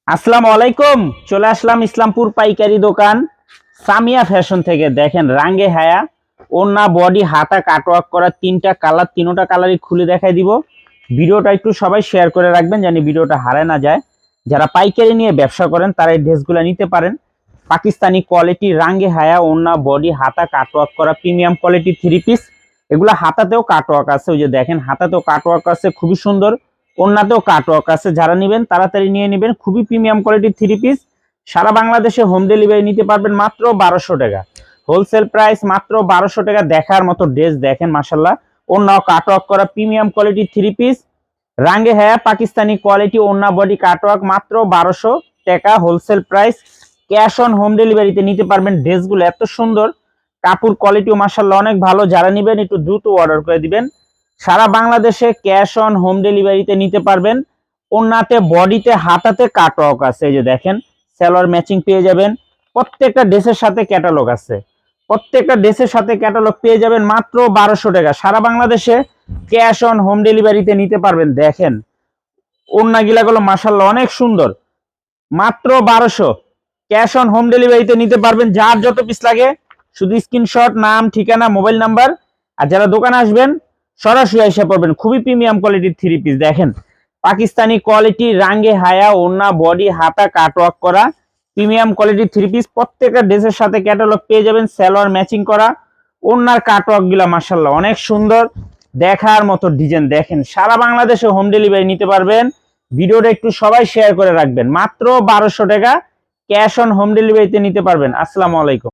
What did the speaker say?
আসসালামু আলাইকুম। চলে আসলাম ইসলামপুর পাইকারি দোকান সামিয়া ফ্যাশন থেকে। দেখেন রাঙ্গে হায়া ওন্না বডি হাতা কাটওয়ার্ক করা তিনটা কালার, তিনোটা কালারই খুলে দেখাই দিব। ভিডিওটা একটু সবাই শেয়ার করে রাখবেন জানি ভিডিওটা হারায় না যায়। যারা পাইকারি নিয়ে ব্যবসা করেন তারা এই ড্রেসগুলো নিতে পারেন। পাকিস্তানি কোয়ালিটি রাঙ্গে হায়া ওন্না বডি হাতা কাটওয়ার্ক করা প্রিমিয়াম কোয়ালিটি থ্রি পিস। এগুলো হাতাতেও কাটওয়ার্ক আছে, ওই যে দেখেন হাতাতেও কাটওয়ার্ক আছে, খুবই সুন্দর। ওন্নাতেও কাটওয়ার্ক আছে, যারা নেবেন তাড়াতাড়ি নিয়ে নেবেন। খুবই প্রিমিয়াম কোয়ালিটির থ্রি পিস। সারা বাংলাদেশে হোম ডেলিভারি নিতে পারবেন মাত্র 1200 টাকা। হোলসেল প্রাইস মাত্র 1200 টাকা। দেখার মতো ড্রেস দেখেন মাশাআল্লাহ। ওন্না কাটওয়ার্ক করা প্রিমিয়াম কোয়ালিটির থ্রি পিস রাঙ্গে হ্যাঁ পাকিস্তানি কোয়ালিটি ওন্না বডি কাটওয়ার্ক মাত্র 1200 টাকা wholesale price. Cash on home ডেলিভারিতে নিতে পারবেন। ড্রেসগুলো এত সুন্দর, কাপড় কোয়ালিটিও মাশাআল্লাহ অনেক ভালো। যারা নেবেন একটু দ্রুত অর্ডার করে দিবেন। সারা বাংলাদেশে ক্যাশ অন হোম ডেলিভারিতে নিতে পারবেন। ওন্নাতে বডিতে হাতাতে কাটওয়ার্ক আছে, এই যে দেখেন সালোয়ার ম্যাচিং পেয়ে যাবেন। প্রত্যেকটা ড্রেসের সাথে ক্যাটালগ আছে, প্রত্যেকটা ড্রেসের সাথে ক্যাটালগ পেয়ে যাবেন মাত্র 1200 টাকা। সারা বাংলাদেশে ক্যাশ অন হোম ডেলিভারিতে নিতে পারবেন। দেখেন ওন্না গিলাগুলো মাশাআল্লাহ অনেক সুন্দর, মাত্র 1200। ক্যাশ অন হোম ডেলিভারিতে নিতে পারবেন। যার যত পিস লাগে শুধু স্ক্রিনশট, নাম, ঠিকানা, মোবাইল নাম্বার। আর যারা দোকানে আসবেন সরাসরি এসে পড়বেন। খুবই প্রিমিয়াম কোয়ালিটির থ্রি পিস দেখেন পাকিস্তানি কোয়ালিটি রাঙ্গে হায়া ওন্না বডি হাতা কাটওয়ার্ক করা প্রিমিয়াম কোয়ালিটির থ্রি পিস। প্রত্যেকটা ড্রেসের সাথে ক্যাটালগ পেয়ে যাবেন, সালোয়ার ম্যাচিং করা। ওন্নার কাটওয়ার্ক গুলা মাশাআল্লাহ অনেক সুন্দর, দেখার মতো ডিজাইন। দেখেন সারা বাংলাদেশে হোম ডেলিভারি নিতে পারবেন। ভিডিওটা একটু সবাই শেয়ার করে রাখবেন। মাত্র 1200 টাকা ক্যাশ অন হোম ডেলিভারিতে নিতে পারবেন। আসসালামু আলাইকুম।